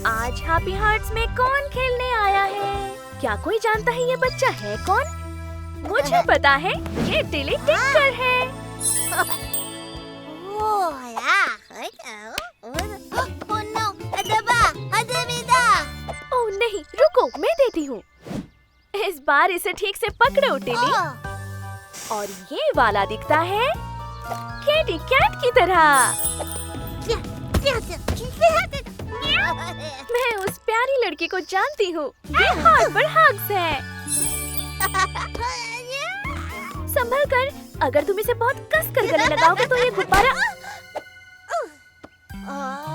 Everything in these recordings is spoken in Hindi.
आज हैप्पी हार्ट्स में कौन खेलने आया है? क्या कोई जानता है ये बच्चा है कौन? मुझे पता है, ये टिली टिंकर है। ओह नहीं, रुको, मैं देती हूँ। इस बार इसे ठीक से पकड़ो टिली। और ये वाला दिखता है कैटी कैट की तरह। मैं उस प्यारी लड़की को जानती हूँ, ये हार्पर हग्स है। संभल कर, अगर तुम इसे बहुत कस कर गले लगाओगे तो ये गुब्बारा।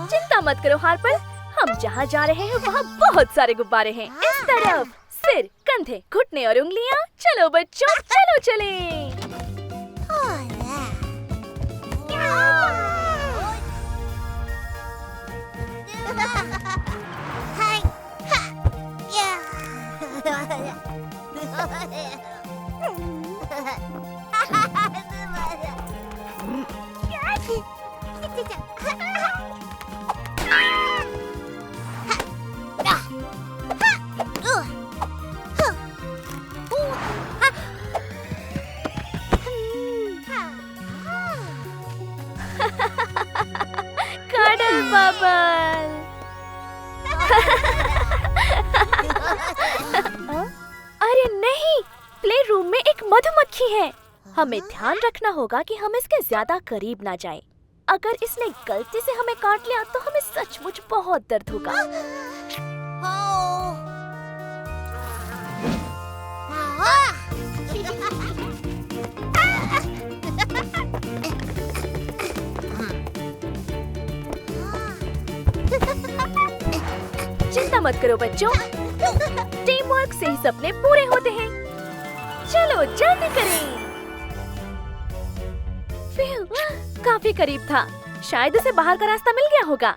चिंता मत करो हार्पर, हम जहाँ जा रहे हैं वहाँ बहुत सारे गुब्बारे हैं। इस तरफ सिर, कंधे, घुटने और उंगलियाँ। चलो बच्चों, चलो चलें। Cuddle bubble. अरे नहीं, प्ले रूम में एक मधुमक्खी है। हमें ध्यान रखना होगा कि हम इसके ज्यादा करीब ना जाएं। अगर इसने गलती से हमें काट लिया तो हमें सचमुच बहुत दर्द होगा। चिंता मत करो बच्चों, टीम वर्क से ही सपने पूरे होते हैं। चलो जल्दी करें। काफी करीब था, शायद उसे बाहर का रास्ता मिल गया होगा।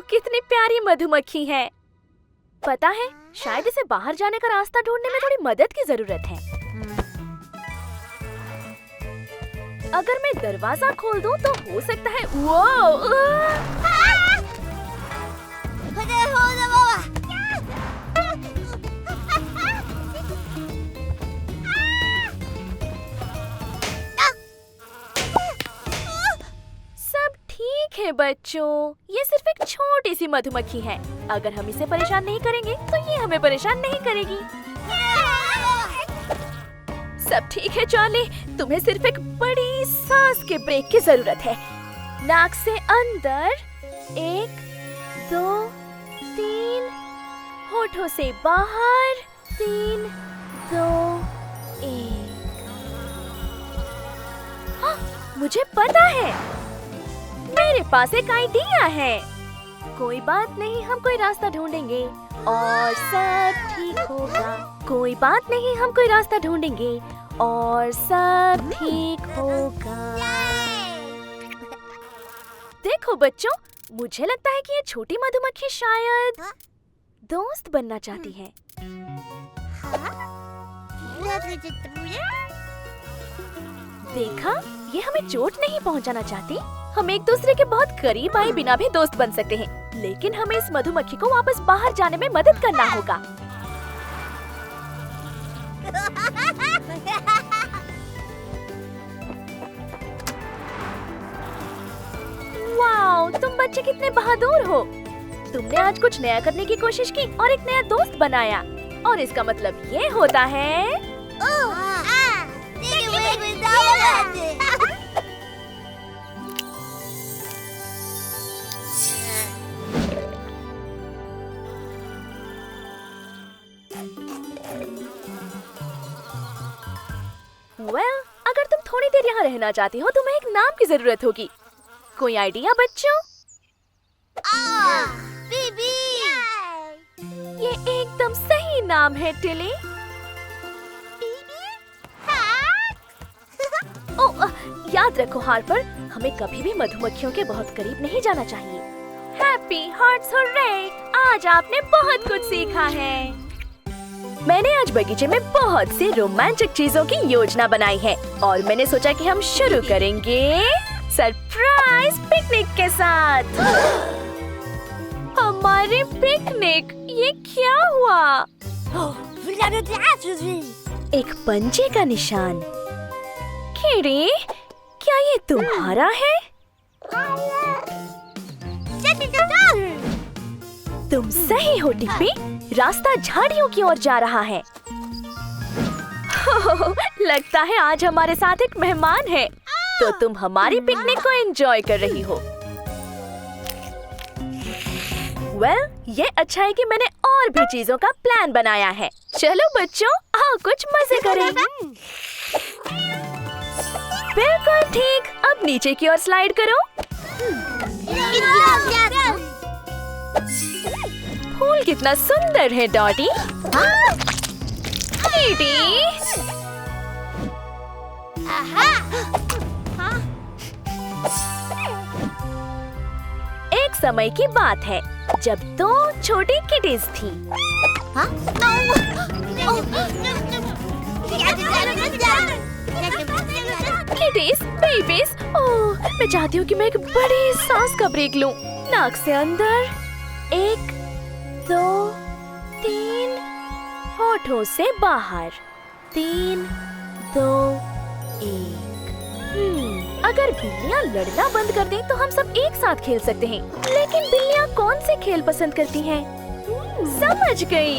कितनी प्यारी मधुमक्खी है। पता है, शायद इसे बाहर जाने का रास्ता ढूंढने में थोड़ी मदद की जरूरत है। अगर मैं दरवाजा खोल दूं तो हो सकता है सब ठीक है बच्चों, ये सिर्फ एक छोटी सी मधुमक्खी है। अगर हम इसे परेशान नहीं करेंगे तो ये हमें परेशान नहीं करेगी। सब ठीक है चार्ली, तुम्हें सिर्फ एक बड़ी सांस के ब्रेक की जरूरत है। नाक से अंदर 1 2 3, होठों से बाहर 3 2 1। हाँ, मुझे पता है, मेरे पास एक आइडिया है। कोई बात नहीं, हम कोई रास्ता ढूंढेंगे और सब ठीक होगा। कोई बात नहीं, हम कोई रास्ता ढूंढेंगे और सब ठीक होगा। देखो बच्चों, मुझे लगता है कि ये छोटी मधुमक्खी शायद दोस्त बनना चाहती है। देखा, ये हमें चोट नहीं पहुंचाना चाहती। हम एक दूसरे के बहुत करीब आए बिना भी दोस्त बन सकते हैं, लेकिन हमें इस मधुमक्खी को वापस बाहर जाने में मदद करना होगा। वाओ, तुम बच्चे कितने बहादुर हो। तुमने आज कुछ नया करने की कोशिश की और एक नया दोस्त बनाया, और इसका मतलब ये होता है अगर तुम थोड़ी देर यहाँ रहना चाहती हो, तुम्हें एक नाम की जरूरत होगी। कोई आइडिया बच्चों? बीबी। ये एकदम सही नाम है टिली। ओह, याद रखो हार्पर, हमें कभी भी मधुमक्खियों के बहुत करीब नहीं जाना चाहिए। Happy hearts hurray! आज आपने बहुत कुछ सीखा है। मैंने आज बगीचे में बहुत सी रोमांचक चीजों की योजना बनाई है और मैंने सोचा कि हम शुरू करेंगे सरप्राइज पिकनिक के साथ। हमारी पिकनिक, ये क्या हुआ? एक पंजे का निशान। किटी, क्या ये तुम्हारा है? तुम सही हो टिप्पी, रास्ता झाड़ियों की ओर जा रहा है। लगता है आज हमारे साथ एक मेहमान है, तो तुम हमारी पिकनिक को एंजॉय कर रही हो। वेल, ये अच्छा है कि मैंने और भी चीजों का प्लान बनाया है। चलो बच्चों, आओ कुछ मजे करें। बिल्कुल ठीक, अब नीचे की ओर स्लाइड करो। फूल कितना सुंदर है डॉटी। किटी, एक समय की बात है जब दो छोटी किटीज थी। किटीज, बेबीज, ओह, मैं चाहती हूँ कि मैं एक बड़ी सांस का ब्रेक लूं। नाक से अंदर, 1 2 3, होठों से बाहर, 3 2 1। अगर बिल्लियाँ लड़ना बंद कर दें तो हम सब एक साथ खेल सकते हैं। लेकिन बिल्लियाँ कौन से खेल पसंद करती हैं? समझ गई,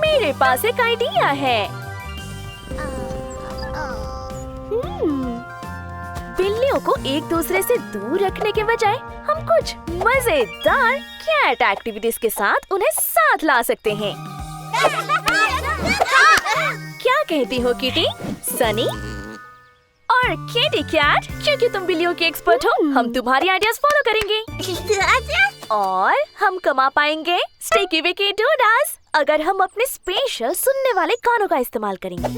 मेरे पास एक आइडिया है। बिल्लियों को एक दूसरे से दूर रखने के बजाय हम कुछ मजेदार कैट एक्टिविटीज के साथ उन्हें साथ ला सकते हैं। क्या कहती हो किटी, सनी और किटी कैट? क्योंकि तुम बिल्लियों की एक्सपर्ट हो, हम तुम्हारी आइडियाज फॉलो करेंगे और हम कमा पाएंगे स्टिकी विकी डूडास अगर हम अपने स्पेशल सुनने वाले कानों का इस्तेमाल करेंगे।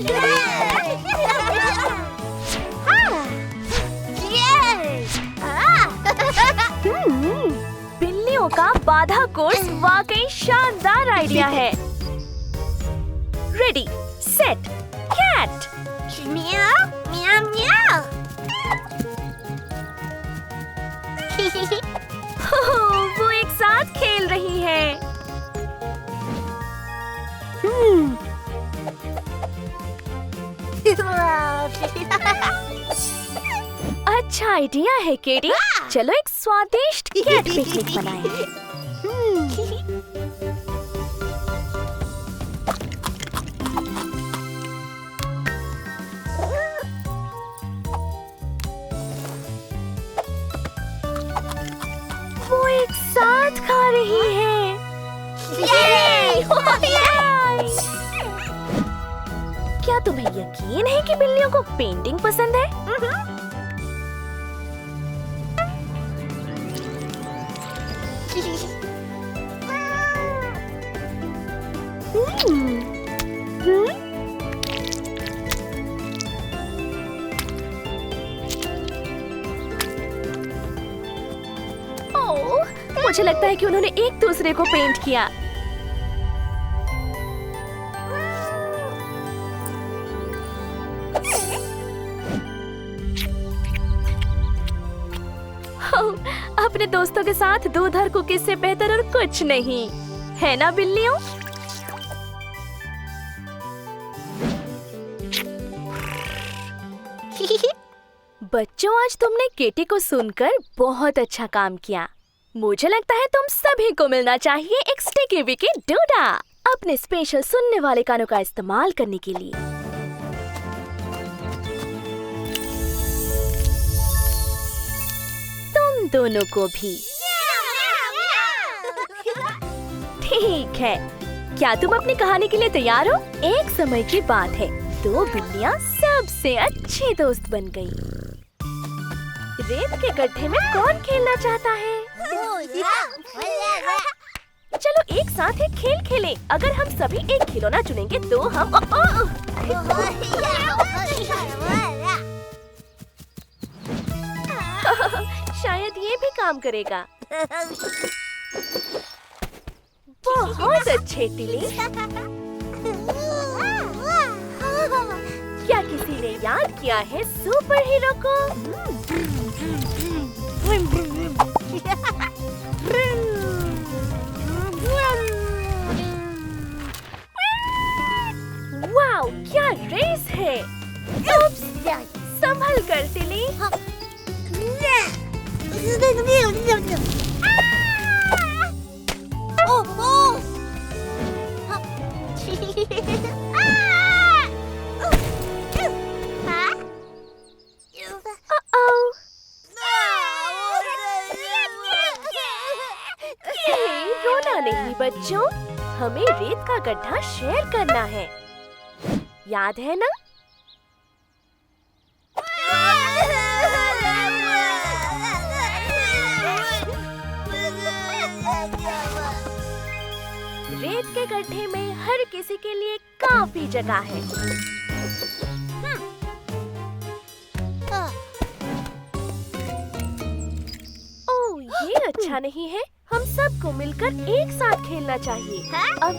बिल्लियों का बाधा कोर्स वाकई शानदार आइडिया है। Ready, set, cat. वो एक साथ खेल रही है। अच्छा आइडिया है केटी, चलो एक स्वादिष्ट कैट पिकनिक बनाएं। वो एक साथ खा रही है। क्या तुम्हें यकीन है कि बिल्लियों को पेंटिंग पसंद है? ओह, मुझे लगता है कि उन्होंने एक दूसरे को पेंट किया। अपने दोस्तों के साथ दूधर कुकीज से बेहतर और कुछ नहीं है ना बिल्लियों? बच्चों, आज तुमने केटी को सुनकर बहुत अच्छा काम किया। मुझे लगता है तुम सभी को मिलना चाहिए एक स्टिकी विकी डूडा अपने स्पेशल सुनने वाले कानों का इस्तेमाल करने के लिए। तुम दोनों को भी। ठीक है, क्या तुम अपनी कहानी के लिए तैयार हो? एक समय की बात है, दो बिल्लियाँ सबसे अच्छी दोस्त बन गई। रेत के गड्ढे में कौन खेलना चाहता है? चलो एक साथ एक खेल खेलें। अगर हम सभी एक खिलौना चुनेंगे तो हम शायद ये भी काम करेगा। बहुत अच्छे टिली। क्या किसी ने याद किया है सुपर हीरो को? वाओ, क्या रेस है! संभल कर टिली। रोना नहीं बच्चों, हमें रेत का गड्ढा शेयर करना है, याद है ना? रेत के गड्ढे में हर किसी के लिए काफी जगह है। ओह, ये अच्छा नहीं है। हम सबको मिलकर एक साथ खेलना चाहिए। अब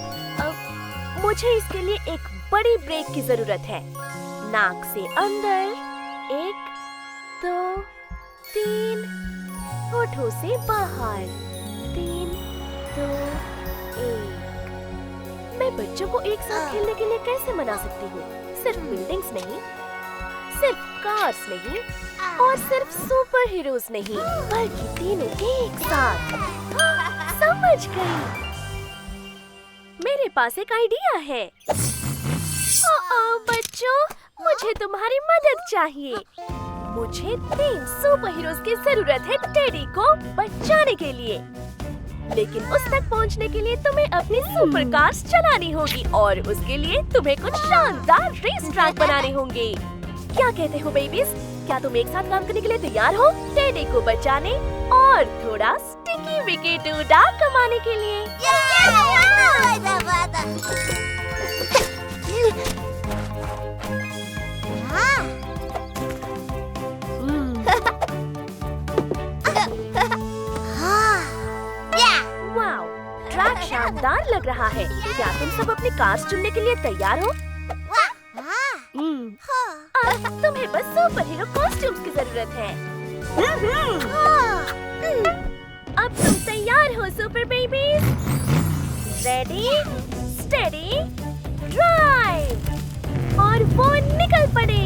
मुझे इसके लिए एक बड़ी ब्रेक की जरूरत है। नाक से अंदर 1, 2, 3, होठों से बाहर 3, 2, 1। मैं बच्चों को एक साथ खेलने के लिए कैसे मना सकती हूँ? सिर्फ बिल्डिंग्स नहीं, सिर्फ कार्स नहीं, और सिर्फ सुपर हीरोज नहीं, बल्कि तीनों एक साथ। समझ गई। मेरे पास एक आइडिया है। बच्चों, मुझे तुम्हारी मदद चाहिए। मुझे 3 सुपर हीरोज की जरूरत है टेडी को बचाने के लिए। लेकिन उस तक पहुंचने के लिए तुम्हें अपनी सुपर कार्स चलानी होगी और उसके लिए तुम्हें कुछ शानदार रेस ट्रैक बनाने होंगे। क्या कहते हो बेबीज? क्या तुम एक साथ काम करने के लिए तैयार हो? टेडी को बचाने और थोड़ा स्टिकी विकी डूडा कमाने के लिए। वाओ, ट्रैक शानदार लग रहा है। क्या तुम सब अपनी कार्स चुनने के लिए तैयार हो? तुम्हें बस सुपर हीरो कॉस्ट्यूम्स की जरूरत है। अब तुम तैयार हो super babies? Ready, steady, drive! और वो निकल पड़े।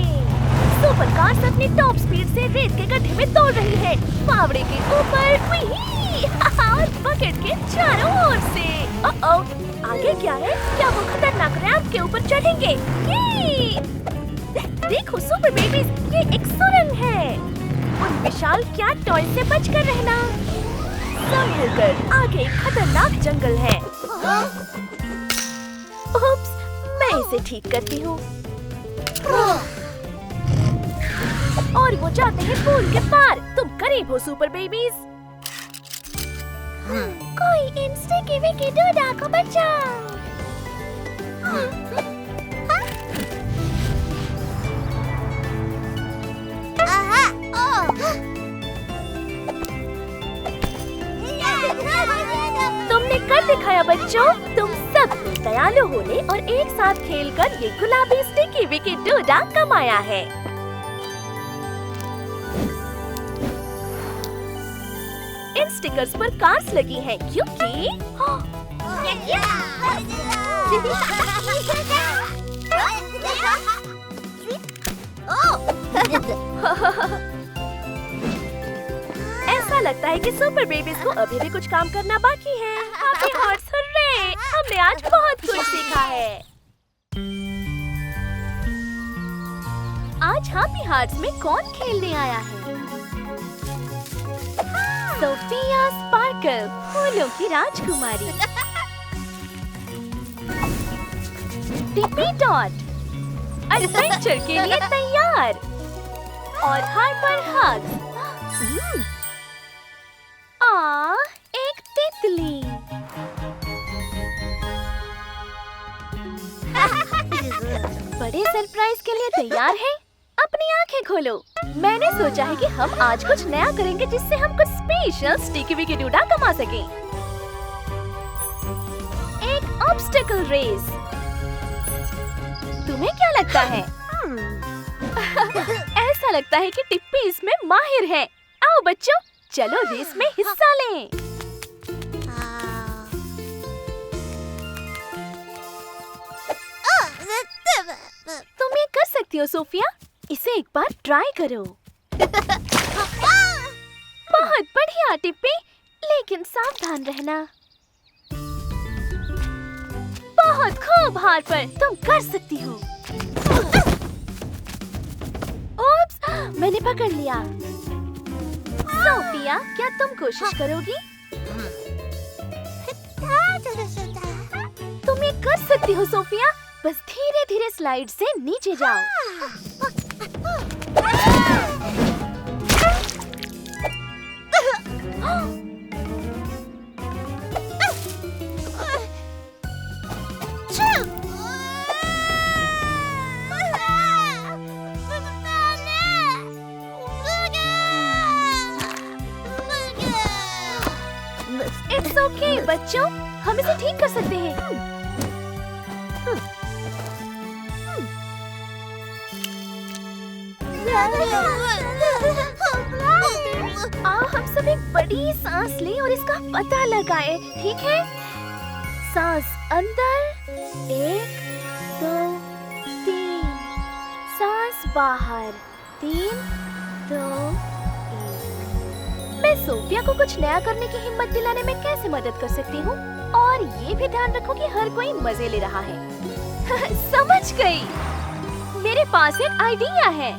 सुपर कार्स अपनी टॉप स्पीड से रेत के गड्ढे में दौड़ रही है, फावड़े के ऊपर और बकेट के चारों ओर से। आगे क्या है? क्या वो खतरनाक रैंप के ऊपर चढ़ेंगे? देखो सुपर बेबीज, ये एक सुरंग है। उन विशाल कैट टॉय से बचकर रहना। संभल कर, आगे एक खतरनाक जंगल है। उप्स, मैं इसे ठीक करती हूँ। और वो जाते हैं पूल के पार। तुम करीब हो सुपर बेबीज। कोई इन स्टिकी विकी डूडा को बचाओ। तुमने कर दिखाया बच्चों। तुम सब दयालु होने और एक साथ खेलकर ये गुलाबी स्टिकी विकी डूडा कमाया है। इन स्टिकर्स पर कार्स लगी हैं क्योंकि ऐसा लगता है कि सुपर बेबीज को अभी भी कुछ काम करना बाकी है। Happy hearts hurray! हमने आज बहुत कुछ सीखा है। आज हैप्पी हार्ट्स में कौन खेलने आया है? सोफिया स्पार्कल, फूलों की राजकुमारी। टिपी डॉट, एडवेंचर के लिए तैयार। और हाइपर हग। एक तितली। बड़े सरप्राइज के लिए तैयार हैं? अपनी आंखें खोलो। मैंने सोचा है कि हम आज कुछ नया करेंगे जिससे हम कुछ स्पेशल स्टिकी विकी डूडा कमा सकें। Obstacle race. तुम्हें क्या लगता है? ऐसा लगता है कि टिप्पी इसमें माहिर है। आओ बच्चों, चलो रेस में हिस्सा लें। तुम ये कर सकती हो सोफिया, इसे एक बार ट्राई करो। बहुत बढ़िया टिप्पी, लेकिन सावधान रहना। बहुत खूब हार पर, तुम कर सकती हो। ओप्स, मैंने पकड़ लिया। सोफिया, क्या तुम कोशिश करोगी? तुम ये कर सकती हो सोफिया, बस धीरे धीरे स्लाइड से नीचे जाओ। It's okay, बच्चों, हम इसे ठीक कर सकते हैं। आओ हम सब एक बड़ी सांस लें और इसका पता लगाएं, ठीक है? सांस अंदर, 1 2 3, सांस बाहर, 3 2 1। मैं सोफिया को कुछ नया करने की हिम्मत दिलाने में कैसे मदद कर सकती हूँ? और ये भी ध्यान रखो कि हर कोई मजे ले रहा है। समझ गई, मेरे पास एक आइडिया है।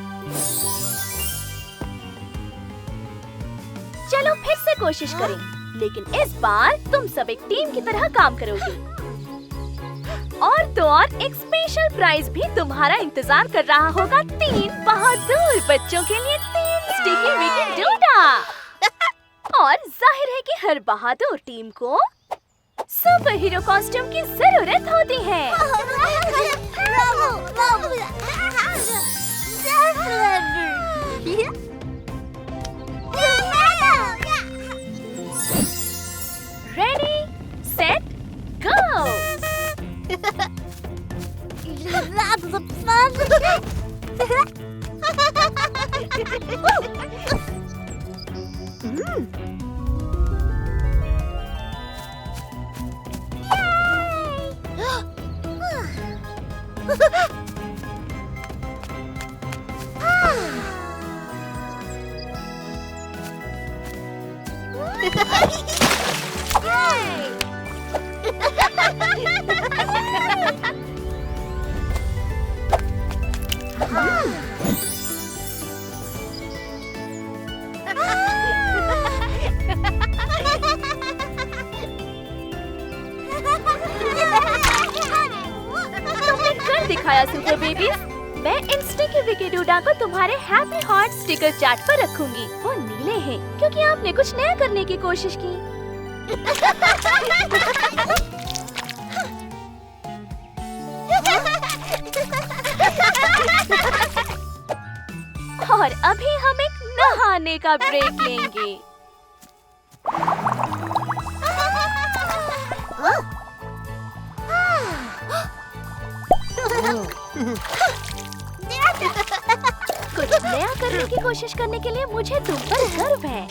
चलो फिर से कोशिश करें, लेकिन इस बार तुम सब एक टीम की तरह काम करोगी। और तो और एक स्पेशल प्राइज भी तुम्हारा इंतजार कर रहा होगा। 3 बहादुर बच्चों के लिए 3 स्टिकी विकी डोडा। और जाहिर है कि हर बहादुर टीम को सुपर हीरो कॉस्ट्यूम की जरूरत होती है। Ready set go. तुमने कर दिखाया सुपर बेबीज। मैं इन स्टिकी विकी डोडा को तुम्हारे हैप्पी हार्ट स्टिकर चार्ट पर रखूंगी। वो नीले हैं क्योंकि आपने कुछ नया करने की कोशिश की। और अभी हम एक नहाने का ब्रेक लेंगे। कुछ नया करने की कोशिश करने के लिए मुझे तुम पर गर्व है।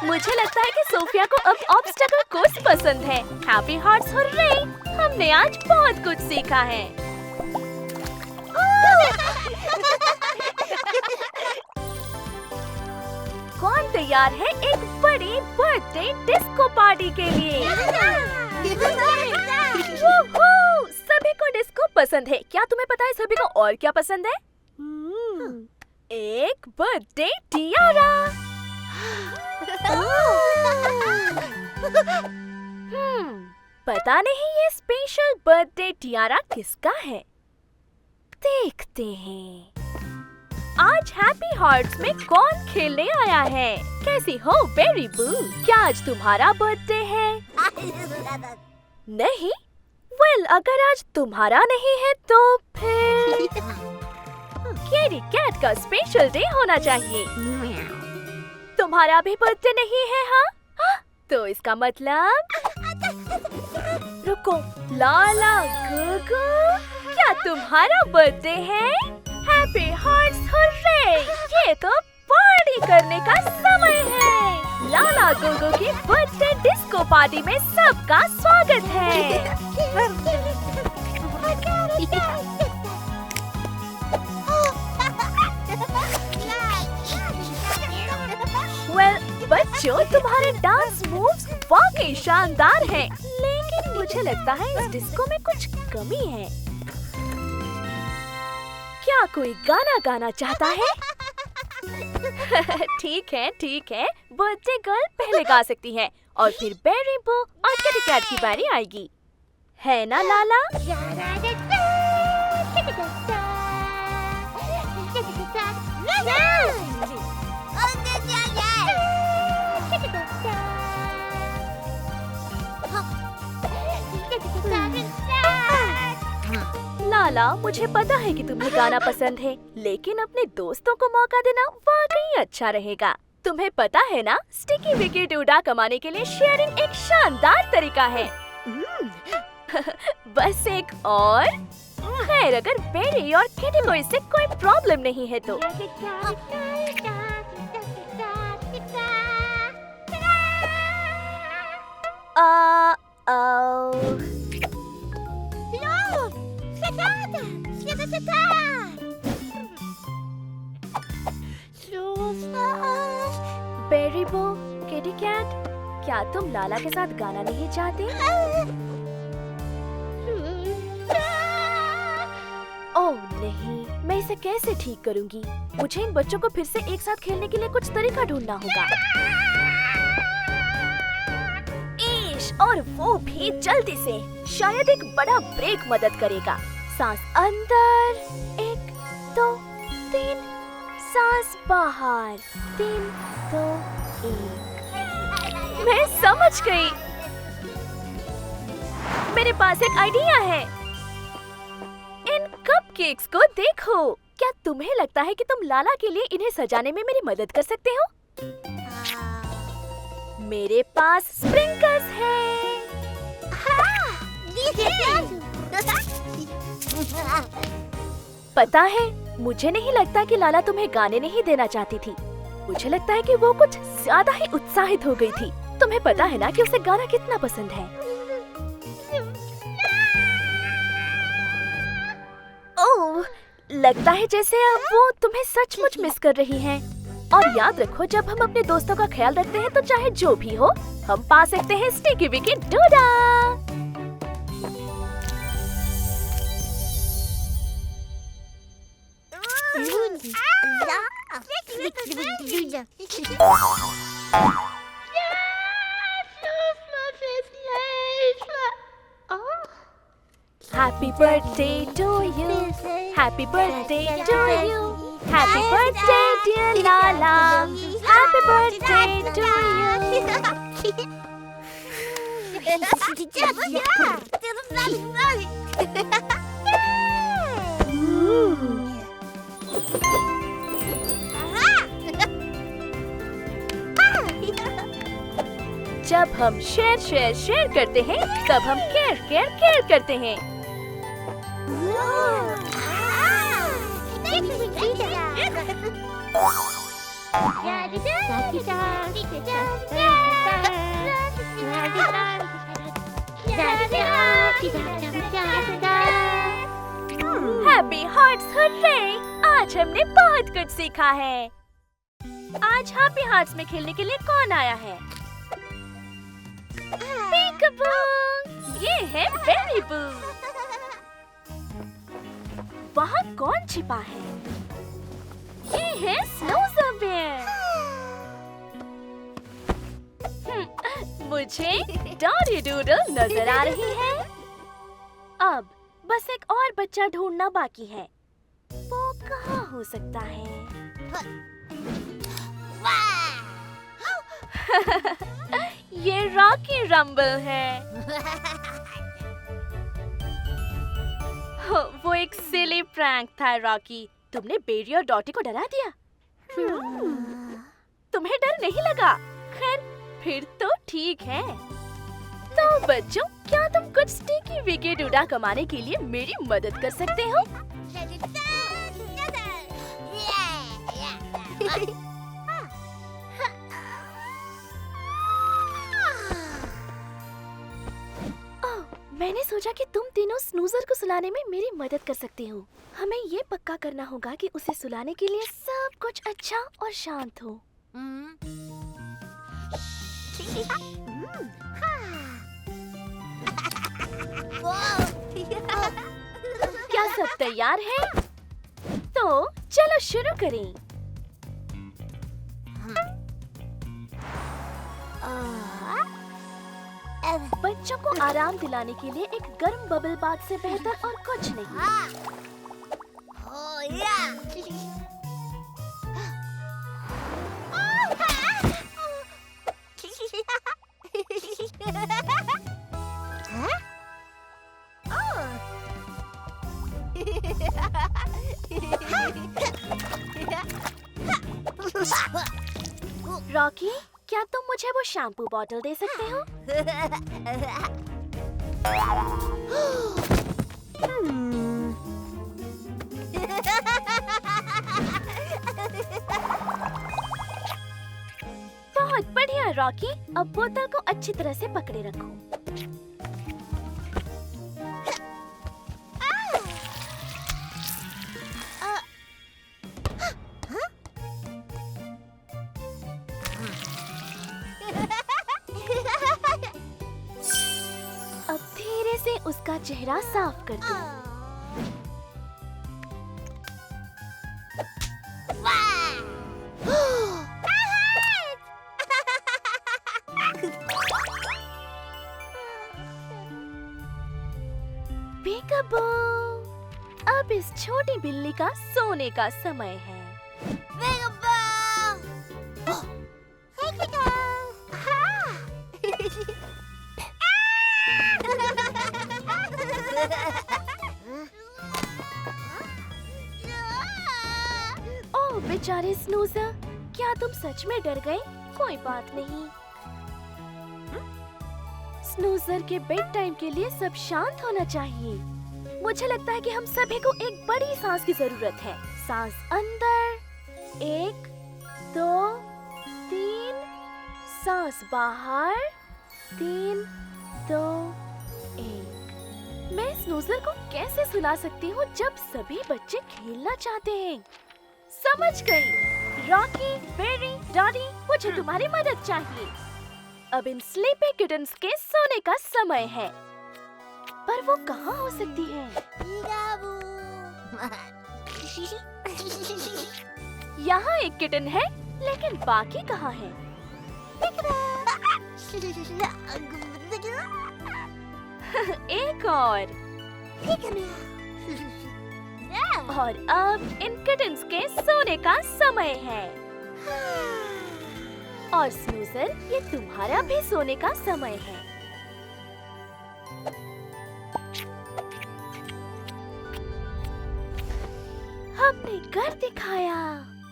मुझे लगता है कि सोफिया को अब ऑब्स्टेकल कोर्स पसंद है। Happy hearts hurray! हमने आज बहुत कुछ सीखा है। कौन तैयार है एक बड़ी बर्थडे डिस्को पार्टी के लिए? सभी को डिस्को पसंद है। क्या तुम्हें पता है सभी को और क्या पसंद है? एक बर्थडे टियारा। पता नहीं ये स्पेशल बर्थडे टियारा किसका है। देखते हैं आज हैप्पी हार्ट्स में कौन खेलने आया है। कैसी हो बेरी बू? क्या आज तुम्हारा बर्थडे है? नहीं? वेल, अगर आज तुम्हारा नहीं है तो फिर केडी कैट का स्पेशल डे होना चाहिए। तुम्हारा भी बर्थडे नहीं है? हाँ, तो इसका मतलब रुको, लाला गुगु, क्या तुम्हारा बर्थडे है? Happy hearts hurray! ये तो पार्टी करने का समय है। लाला गुगु की बर्थडे डिस्को पार्टी में सबका स्वागत है। बच्चों, तुम्हारे डांस मूव्स वाकई शानदार हैं, लेकिन मुझे लगता है इस डिस्को में कुछ कमी है। क्या कोई गाना गाना चाहता है? ठीक है, बर्थडे गर्ल पहले गा सकती है और फिर बेरी बो और किटी कैट की बारी आएगी, है ना लाला? लाला, मुझे पता है कि तुम्हें गाना पसंद है, लेकिन अपने दोस्तों को मौका देना वाकई अच्छा रहेगा। तुम्हें पता है ना, स्टिकी विकी डूडा कमाने के लिए शेयरिंग एक शानदार तरीका है। बस एक और खैर, अगर बेरी और किटी को इससे कोई प्रॉब्लम नहीं है तो। बेरी बो, किटी कैट, क्या तुम लाला के साथ गाना नहीं चाहते? ओह नहीं, मैं इसे कैसे ठीक करूंगी? मुझे इन बच्चों को फिर से एक साथ खेलने के लिए कुछ तरीका ढूंढना होगा। और वो भी जल्दी से, शायद एक बड़ा ब्रेक मदद करेगा। सांस अंदर, 1 2 3, सांस बाहर, 3 2 1। मैं समझ गई, मेरे पास एक आइडिया है। इन कपकेक्स को देखो, क्या तुम्हें लगता है कि तुम लाला के लिए इन्हें सजाने में मेरी मदद कर सकते हो? मेरे पास स्प्रिंकल्स हैं। पता है, मुझे नहीं लगता कि लाला तुम्हें गाने नहीं देना चाहती थी। मुझे लगता है कि वो कुछ ज्यादा ही उत्साहित हो गई थी। तुम्हें पता है ना कि उसे गाना कितना पसंद है। ओह, लगता है जैसे अब वो तुम्हें सचमुच मिस कर रही हैं। और याद रखो, जब हम अपने दोस्तों का ख्याल रखते हैं तो चाहे जो भी हो, हम पा सकते हैं sticky wicky DUDA. Happy birthday to you. Happy birthday to you. Happy birthday dear Lala. Happy birthday to you. जब हम शेयर करते हैं, तब हम केयर करते हैं। Happy hearts hurray! आज हमने बहुत कुछ सीखा है। आज हैप्पी हार्ट्स में खेलने के लिए कौन आया है? पीकाबू! ये है बेरी बू। वहाँ कौन छिपा है? ये है स्नोज़रबेयर। मुझे डॉरी डूडल नजर आ रही है। अब बस एक और बच्चा ढूंढना बाकी है। वो कहाँ हो सकता है? ये रॉकी रंबल है। वो एक सिली प्रैंक था रॉकी। तुमने बेरी और डॉटी को डरा दिया। तुम्हें डर नहीं लगा? खैर, फिर तो ठीक है। तो बच्चों, क्या तुम कुछ स्टिकी विकी डूडा कमाने के लिए मेरी मदद कर सकते हो? मैंने सोचा कि तुम तीनों स्नूजर को सुलाने में मेरी मदद कर सकते हो। हमें ये पक्का करना होगा कि उसे सुलाने के लिए सब कुछ अच्छा और शांत हो। क्या सब तैयार है? तो चलो शुरू करें। बच्चों को आराम दिलाने के लिए एक गर्म बबल बाथ से बेहतर और कुछ नहीं। रॉकी, क्या तुम मुझे वो शैम्पू बॉटल दे सकते हो? बहुत बढ़िया रॉकी, अब बोतल को अच्छी तरह से पकड़े रखो। अब धीरे से उसका चेहरा साफ कर दो। पीकाबू, अब इस छोटी बिल्ली का सोने का समय है। ओह बेचारे स्नूजर, क्या तुम सच में डर गए? कोई बात नहीं। स्नूजर के बेड टाइम के लिए सब शांत होना चाहिए। मुझे लगता है कि हम सभी को एक बड़ी सांस की जरूरत है। सांस अंदर, 1 2 3, सांस बाहर, 3 2 1। मैं स्नूजर को कैसे सुला सकती हूँ जब सभी बच्चे खेलना चाहते हैं? समझ गई। रॉकी, बेरी, डॉडी, मुझे तुम्हारी मदद चाहिए। अब इन स्लीपी किटन्स के सोने का समय है। पर वो कहाँ हो सकती है? यहाँ एक किटन है, लेकिन बाकी कहाँ है? एक और अब इन किटन्स के सोने का समय है। और स्नूजर, ये तुम्हारा भी सोने का समय है। हमने घर दिखाया।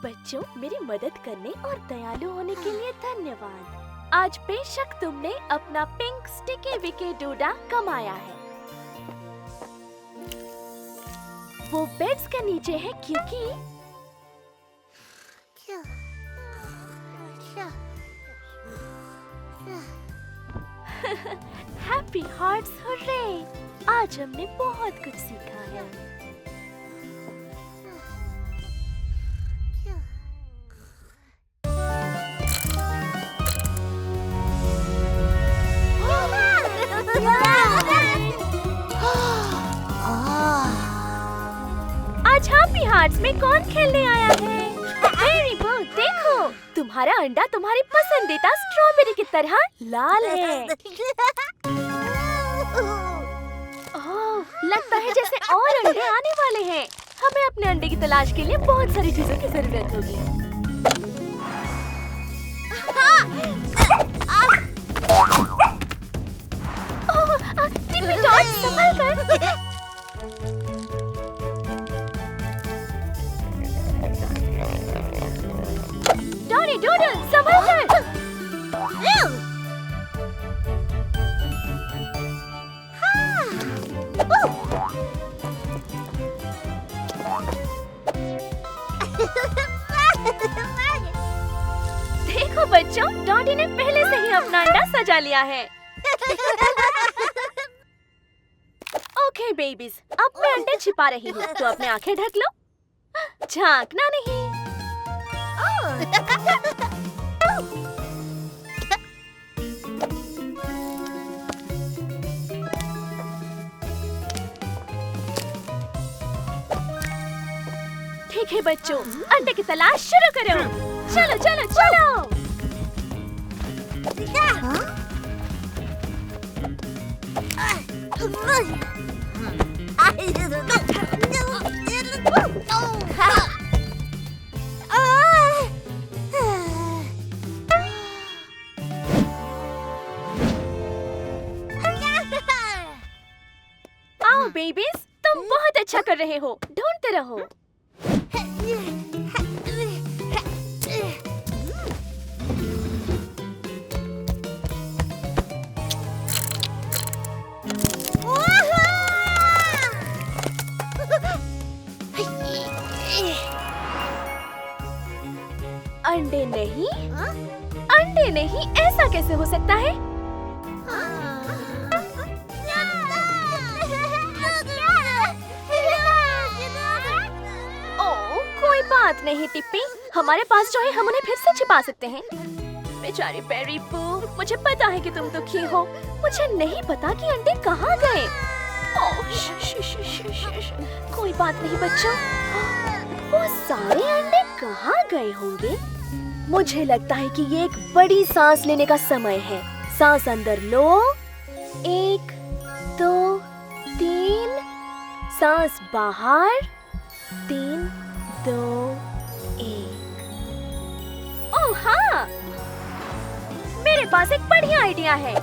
बच्चों, मेरी मदद करने और दयालु होने के लिए धन्यवाद। आज बेशक तुमने अपना पिंक स्टिकी विकी डूडा कमाया है। वो बेड्स के नीचे है क्योंकि हैप्पी हार्ट्स हुर्रे! आज हमने बहुत कुछ सीखा है। आज हैप्पी हार्ट्स में कौन खेलने आया है? वेरी गुड, देखो तुम्हारा अंडा तुम्हारी पसंदीदा स्ट्रॉबेरी की तरह लाल है। ओह, लगता है जैसे और अंडे आने वाले हैं। हमें अपने अंडे की तलाश के लिए बहुत सारी चीजों की जरूरत होगी। टिप्पी टॉट, संभल कर। डूडल, संभल कर। देखो बच्चों, डॉडी ने पहले से ही अपना अंडा सजा लिया है। ओके बेबीज, अब मैं अंडे छिपा रही हूँ, तो अपने आंखें ढक लो। झांकना नहीं। ठीक है बच्चों, अंडे की तलाश शुरू करो। चलो चलो चलो। आओ बेबीज, तुम बहुत अच्छा कर रहे हो। ढूंढते रहो। अंडे नहीं, अंडे नहीं, ऐसा कैसे हो सकता है? ओह, कोई बात नहीं टिप्पी, हमारे पास जो है हम उन्हें फिर से छिपा सकते हैं। बेचारी बेरी बू, मुझे पता है कि तुम दुखी हो। मुझे नहीं पता कि अंडे कहाँ गए। ओह, कोई बात नहीं बच्चों, वो सारे अंडे कहाँ गए होंगे? मुझे लगता है कि ये एक बड़ी सांस लेने का समय है। सांस अंदर लो, 1 2 3, सांस बाहर, 3 2 1। ओह हाँ, मेरे पास एक बढ़िया आइडिया है।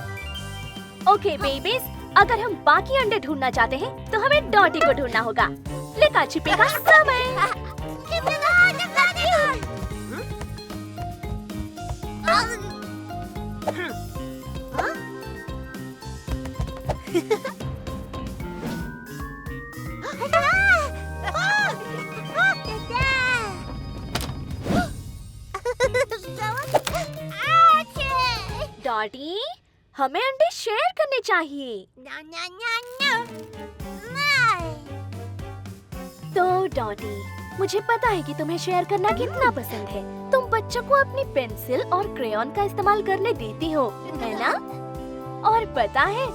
ओके बेबीज, अगर हम बाकी अंडे ढूंढना चाहते हैं तो हमें डॉटी को ढूंढना होगा। लिखा छिपे का समय। डॉटी, हमें अंडे शेयर करने चाहिए। तो डॉटी, मुझे पता है कि तुम्हें शेयर करना कितना पसंद है। तुम बच्चों को अपनी पेंसिल और क्रेयॉन का इस्तेमाल करने देती हो, है ना? और पता है,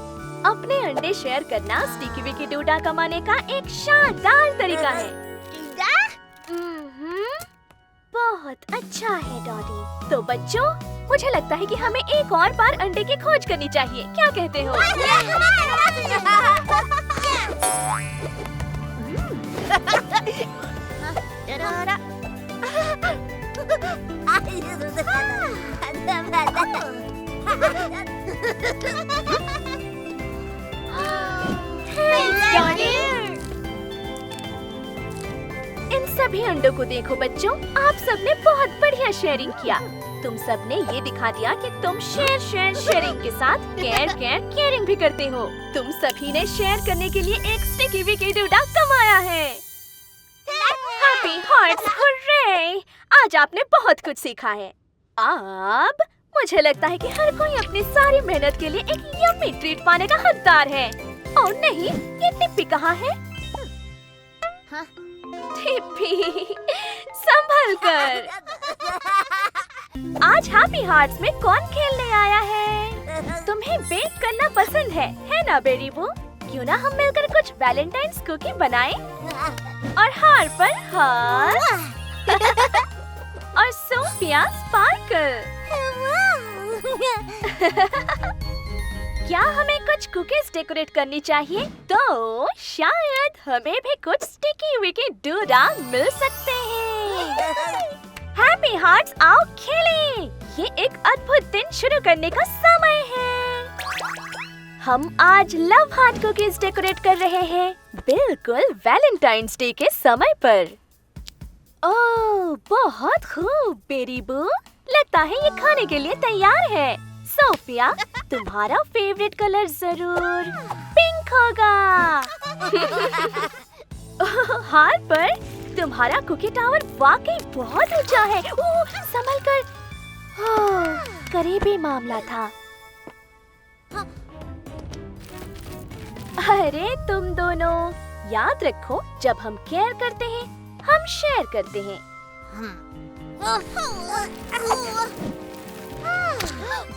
अपने अंडे शेयर करना स्टिकी विकी डूडा कमाने का एक शानदार तरीका है। बहुत अच्छा है डॉडी। तो बच्चों, मुझे लगता है कि हमें एक और बार अंडे की खोज करनी चाहिए। क्या कहते हो? इन सभी अंडों को देखो बच्चों, आप सबने बहुत बढ़िया शेयरिंग किया। तुम सबने ये दिखा दिया कि तुम शेयरिंग के साथ केयरिंग भी करते हो। तुम सभी ने शेयर करने के लिए एक स्टिकी विकी डूडा कमाया है। Happy hearts, hurray! आज आपने बहुत कुछ सीखा है। अब मुझे लगता है कि हर कोई अपनी सारी मेहनत के लिए एक यम्मी ट्रीट पाने का हकदार है। और नहीं, ये टिप्पी कहाँ है? टिप्पी, संभल कर। आज हैप्पी हार्ट्स में कौन खेलने आया है? तुम्हें बेक करना पसंद है ना बेरी बू? क्यों ना हम मिलकर कुछ वैलेंटाइन्स कुकी बनाएं? और हार पर हार और सोफिया स्पार्कल। क्या हमें कुछ कुकीज डेकोरेट करनी चाहिए? तो शायद हमें भी कुछ स्टिकी विकी डूडा मिल सकते हैं। हैप्पी हार्ट्स, आओ खेलें। ये एक अद्भुत दिन शुरू करने का समय है। हम आज लव हार्ट कुकीज डेकोरेट कर रहे हैं, बिल्कुल वैलेंटाइन्स डे के समय पर। ओह, बहुत खूब बेरी बू। लगता है ये खाने के लिए तैयार है। सोफिया, तुम्हारा फेवरेट कलर जरूर पिंक होगा। हार्पर, तुम्हारा कुकी टावर वाकई बहुत ऊंचा है। संभल कर। करीबी मामला था। अरे तुम दोनों, याद रखो, जब हम केयर करते हैं हम शेयर करते हैं।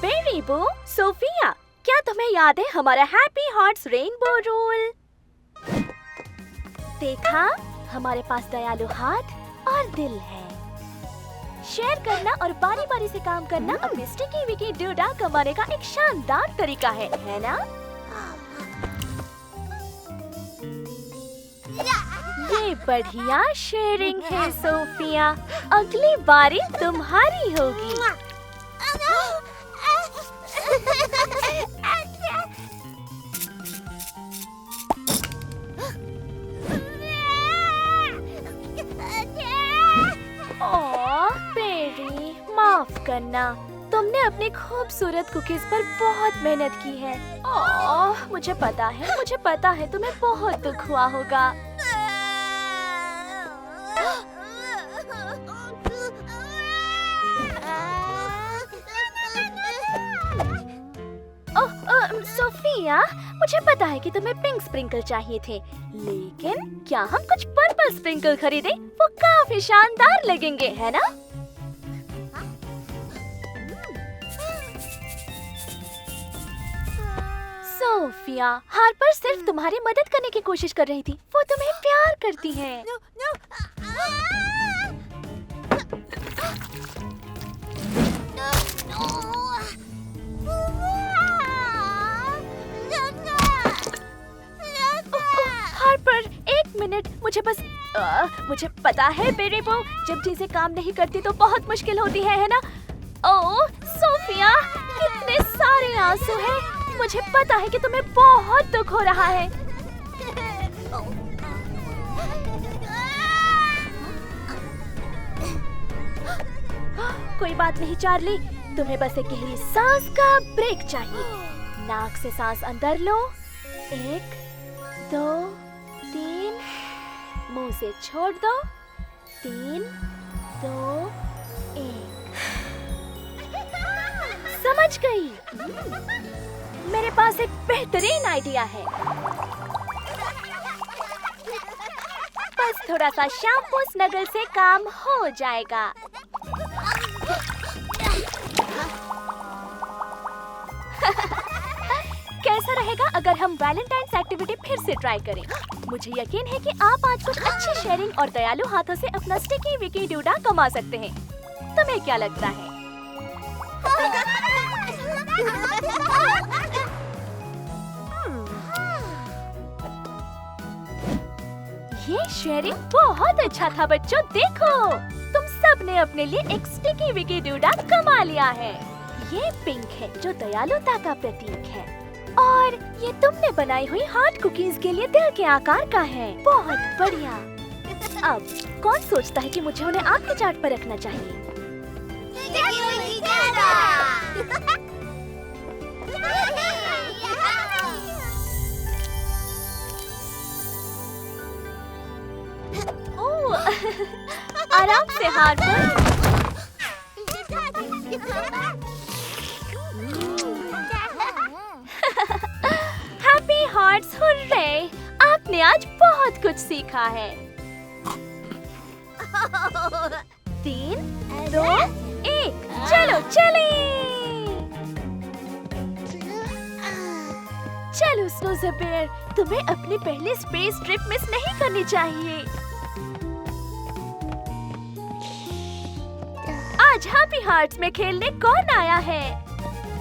बेरी बो, सोफिया, क्या तुम्हें याद है हमारा हैप्पी हार्ट्स रेनबो रूल? देखा, हमारे पास दयालु हाथ और दिल है। शेयर करना और बारी बारी से काम करना अपने स्टिकी विकी डूडा कमाने का एक शानदार तरीका है ना? ये बढ़िया शेयरिंग है सोफिया। अगली बारी तुम्हारी होगी। बेरी, माफ करना, तुमने अपनी खूबसूरत कुकीज पर बहुत मेहनत की है। मुझे पता है तुम्हें बहुत दुख हुआ होगा। सोफिया, मुझे पता है कि तुम्हें पिंक स्प्रिंकल चाहिए थे, लेकिन क्या हम कुछ पर्पल स्प्रिंकल खरीदें? वो काफी शानदार लगेंगे, है ना? सोफिया, हार्पर सिर्फ तुम्हारी मदद करने की कोशिश कर रही थी। वो तुम्हें प्यार करती है। हार्पर, एक मिनट, मुझे पता है बेरी बो, जब चीजें काम नहीं करती तो बहुत मुश्किल होती है ना? ओह सोफिया, कितने सारे आंसू हैं। मुझे पता है कि तुम्हें बहुत दुख हो रहा है। कोई बात नहीं चार्ली, तुम्हें बस एक गहरी सांस का ब्रेक चाहिए। नाक से सांस अंदर लो, 1 2 3, मुंह से छोड़ दो, 3 2 1। समझ गई? मेरे पास एक बेहतरीन आइडिया है। बस थोड़ा सा शैम्पू स्नगल से काम हो जाएगा। कैसा रहेगा अगर हम वैलेंटाइन्स एक्टिविटी फिर से ट्राई करें? मुझे यकीन है कि आप आज कुछ अच्छी शेयरिंग और दयालु हाथों से अपना स्टिकी विकी डूडा कमा सकते हैं। तुम्हें क्या लगता है? ये शेयरिंग बहुत अच्छा था बच्चों। देखो, तुम सब ने अपने लिए एक स्टिकी विकी डूडा कमा लिया है। ये पिंक है जो दयालुता का प्रतीक है, और ये तुमने बनाई हुई हार्ट कुकीज के लिए दिल के आकार का है। बहुत बढ़िया। अब कौन सोचता है कि मुझे उन्हें आग के चार्ट पर रखना चाहिए? आराम से हार्पर। Happy hearts, hurray! आपने आज बहुत कुछ सीखा है। 3 2 1, चलो चले। चलो स्नूज़र बेयर, तुम्हें अपनी पहली स्पेस ट्रिप मिस नहीं करनी चाहिए। आज हैप्पी हार्ट्स में खेलने कौन आया है?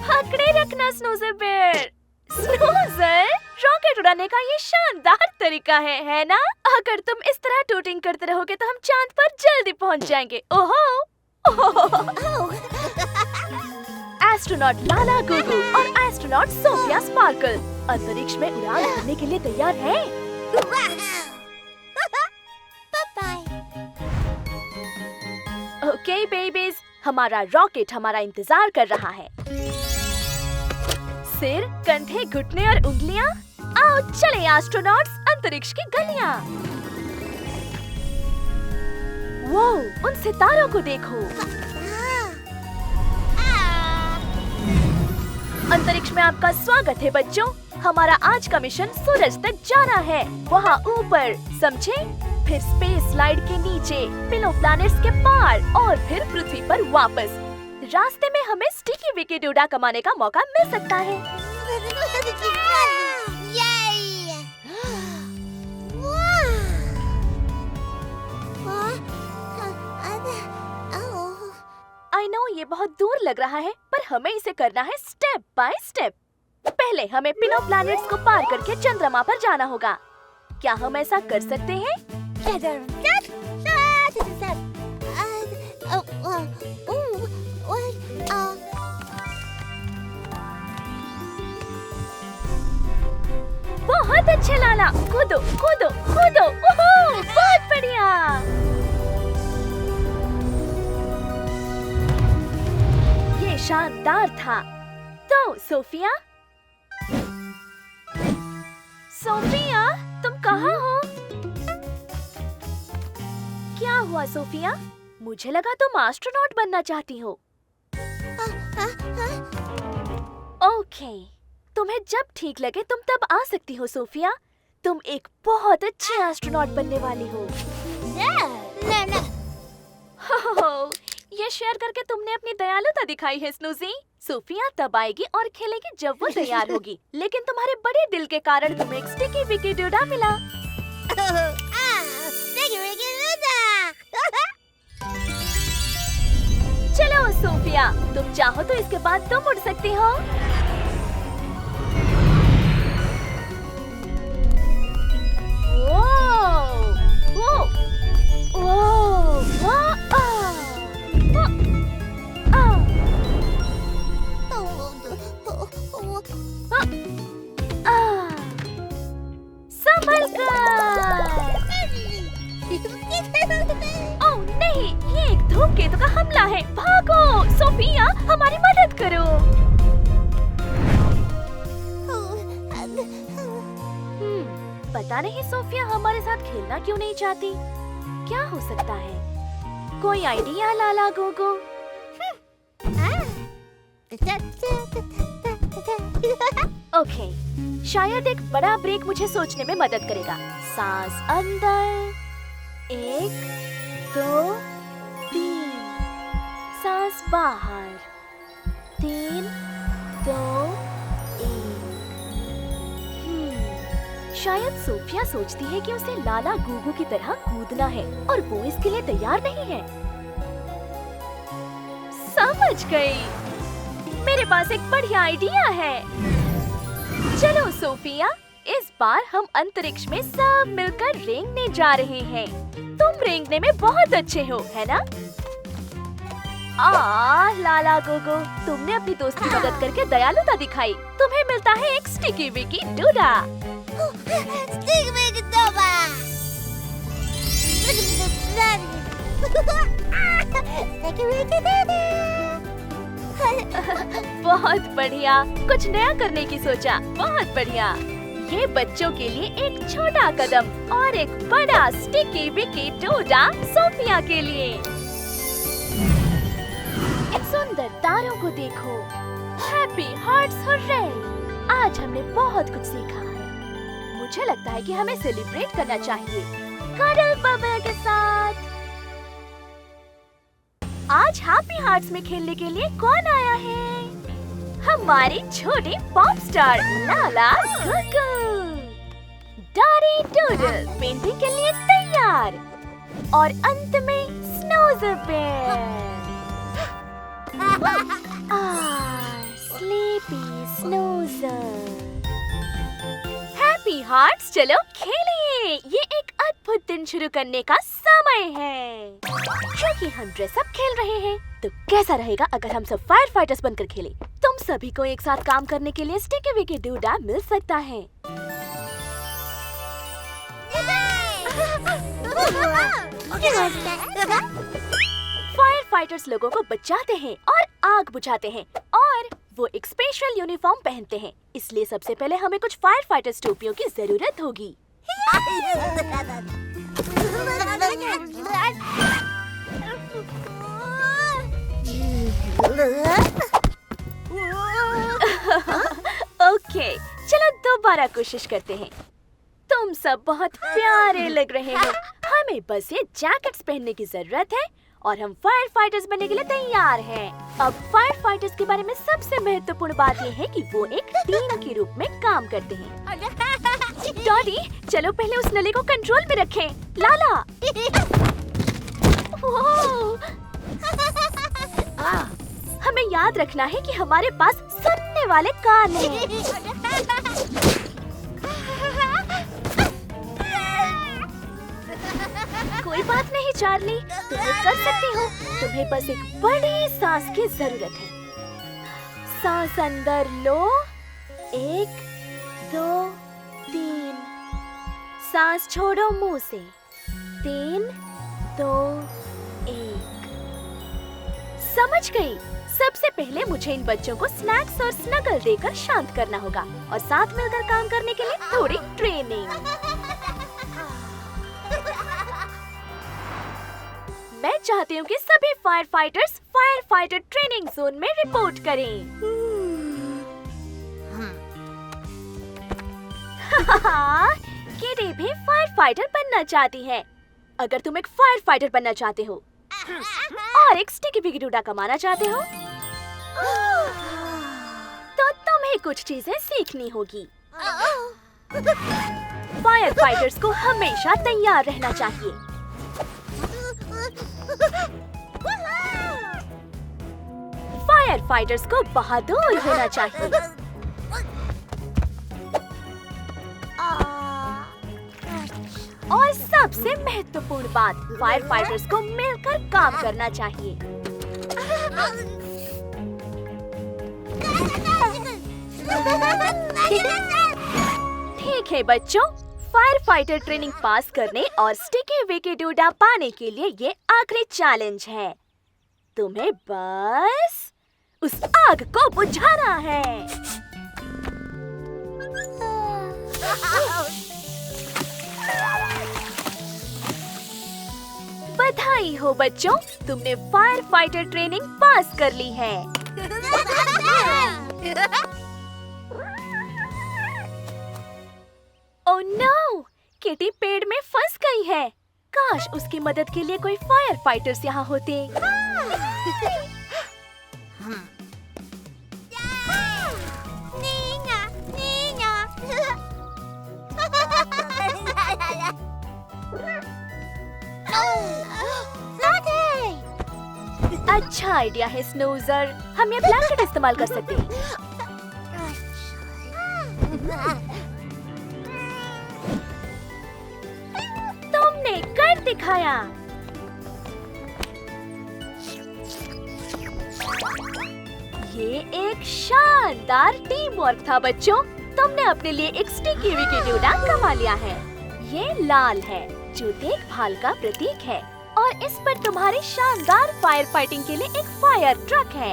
पकड़े रखना स्नूज़र बेयर। स्नूज़र, रॉकेट उड़ाने का ये शानदार तरीका है ना? अगर तुम इस तरह टूटिंग करते रहोगे तो हम चांद पर जल्दी पहुंच जाएंगे। ओहो! एस्ट्रोनॉट लाला गुगु और एस्ट्रोनॉट सोफिया स्पार्कल अंतरिक्ष में उड़ान भरने के लिए तैयार हैं। ओके बेबीज, हमारा रॉकेट हमारा इंतजार कर रहा है। सिर, कंधे, घुटने और उंगलियां। आओ चले एस्ट्रोनॉट्स, अंतरिक्ष की गलियां। वो उन सितारों को देखो। अंतरिक्ष में आपका स्वागत है बच्चों। हमारा आज का मिशन सूरज तक जाना है, वहाँ ऊपर, समझे? फिर स्पेस लाइट के नीचे, पिलो प्लैनेट्स के पार और फिर पृथ्वी पर वापस। रास्ते में हमें स्टिकी विकी डोडा कमाने का मौका मिल सकता है। आई नो ये बहुत दूर लग रहा है, पर हमें इसे करना है स्टेप बाय स्टेप। पहले हमें पिनो प्लैनेट्स को पार करके चंद्रमा पर जाना होगा। क्या हम ऐसा कर सकते हैं? बहुत अच्छे लाला, कूदो कूदो कूदो, बहुत बढ़िया। ये शानदार था। तो सोफिया, सोफिया तुम कहाँ हो? क्या हुआ सोफिया? मुझे लगा तुम एस्ट्रोनॉट बनना चाहती हो। ओके, तुम्हें जब ठीक लगे तुम तब आ सकती हो सोफिया। तुम एक बहुत अच्छी एस्ट्रोनॉट बनने वाली हो। हो, ये शेयर करके तुमने अपनी दयालुता दिखाई है स्नूजी। सोफिया तब आएगी और खेलेगी जब वो तैयार होगी। लेकिन तुम्हारे बड़े दिल के कारण तुम्हें एक स्टिकी विकी डोडा मिला। चलो सोफिया, तुम चाहो तो इसके बाद तुम उड़ सकती हो। ओह नहीं, ये एक धूमकेतु का हमला है। भागो सोफिया, हमारी मदद करो। पता नहीं सोफिया हमारे साथ खेलना क्यों नहीं चाहती। क्या हो सकता है? कोई आइडिया लाला गोगो? ओके, शायद एक बड़ा ब्रेक मुझे सोचने में मदद करेगा। सांस अंदर, 1 2 3, सांस बाहर, 3 2 1। शायद सोफिया सोचती है कि उसे लाला गुगु की तरह कूदना है और वो इसके लिए तैयार नहीं है। समझ गई, मेरे पास एक बढ़िया आइडिया है। चलो सोफिया, इस बार हम अंतरिक्ष में सब मिलकर रेंगने जा रहे हैं। तुम रेंगने में बहुत अच्छे हो, है ना? लाला गोगो, तुमने अपनी दोस्त की मदद करके दयालुता दिखाई। तुम्हें मिलता है एक स्टिकी विकी डोडा। बहुत बढ़िया, कुछ नया करने की सोचा। बहुत बढ़िया। ये बच्चों के लिए एक छोटा कदम और एक बड़ा स्टिकी विकी डोडा सोफिया के लिए। इन सुंदर तारों को देखो। Happy hearts hurray! आज हमने बहुत कुछ सीखा है। मुझे लगता है कि हमें सेलिब्रेट करना चाहिए कडल बबल के साथ। आज हैप्पी हार्ट्स में खेलने के लिए कौन आया है? हमारी छोटी पॉप स्टार लाला गुगु। डॉरी डूडल पेंटिंग के लिए तैयार। और अंत में स्नोज़र बेयर। स्लीपी स्नोज़र। हैप्पी हार्ट्स, चलो खेलें। ये एक अद्भुत दिन शुरू करने का समय है। क्योंकि हम ड्रेस अप खेल रहे हैं, तो कैसा रहेगा अगर हम सब फायर फाइटर्स बनकर खेलें? तुम सभी को एक साथ काम करने के लिए स्टिकी विकी डोडा मिल सकता है। फायर फाइटर्स लोगों को बचाते हैं और आग बुझाते हैं और वो एक स्पेशल यूनिफॉर्म पहनते हैं। इसलिए सबसे पहले हमें कुछ फायर फाइटर्स टोपियों की जरूरत होगी। ओके, चलो दोबारा कोशिश करते हैं। तुम सब बहुत प्यारे लग रहे हो। हमें बस ये जैकेट्स पहनने की जरूरत है और हम फायर फाइटर्स बनने के लिए तैयार हैं। अब फायर फाइटर्स के बारे में सबसे महत्वपूर्ण बात ये है कि वो एक टीम के रूप में काम करते हैं। डॉडी, चलो पहले उस नली को कंट्रोल में रखें। लाला, हमें याद रखना है कि हमारे पास सुनने वाले कान हैं। कोई बात नहीं चार्ली, तुम कर सकती हो। तुम्हें बस एक बड़ी सांस की जरूरत है। सांस अंदर लो, 1 2 3। सांस छोड़ो मुंह से, 3 2 1। समझ गई। सबसे पहले मुझे इन बच्चों को स्नैक्स और स्नगल देकर शांत करना होगा और साथ मिलकर काम करने के लिए थोड़ी ट्रेनिंग। मैं चाहती हूँ कि सभी fire fighters fire fighter training zone में रिपोर्ट करें। किटी भी फायर फाइटर बनना चाहती है। अगर तुम एक फायर फाइटर बनना चाहते हो और एक स्टिकी विकी डूडा कमाना चाहते हो तो तुम्हें कुछ चीजें सीखनी होगी। फायर फाइटर्स को हमेशा तैयार रहना चाहिए। फायर फाइटर्स को बहादुर होना चाहिए। और सबसे महत्वपूर्ण बात, फायर फाइटर्स को मिलकर काम करना चाहिए। ठीक है बच्चों, फायर फाइटर ट्रेनिंग पास करने और स्टिकी विकी डूडा पाने के लिए ये आखिरी चैलेंज है। तुम्हें बस उस आग को बुझाना है। बधाई हो बच्चों, तुमने फायर फाइटर ट्रेनिंग पास कर ली है। ओह नो, किटी पेड़ में फंस गई है। काश उसकी मदद के लिए कोई फायर फाइटर्स यहाँ होते। अच्छा आइडिया है स्नूजर, हम ये ब्लैंकेट इस्तेमाल कर सकते हैं। तुमने कर दिखाया। ये एक शानदार टीम वर्क था बच्चों। तुमने अपने लिए एक स्टिकी विकी डूडा कमा लिया है। ये लाल है जो देखभाल का प्रतीक है और इस पर तुम्हारी शानदार फायर फाइटिंग के लिए एक फायर ट्रक है।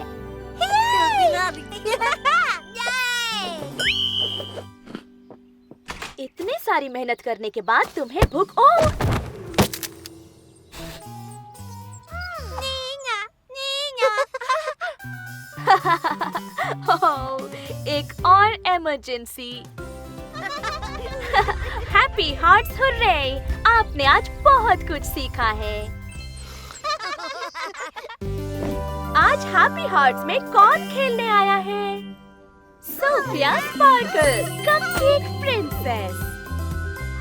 इतनी सारी मेहनत करने के बाद तुम्हें भूख एक और इमरजेंसी। Happy hearts hurray! आपने आज बहुत कुछ सीखा है। आज हैप्पी हार्ट्स में कौन खेलने आया है? Sophia Sparkle, cupcake princess.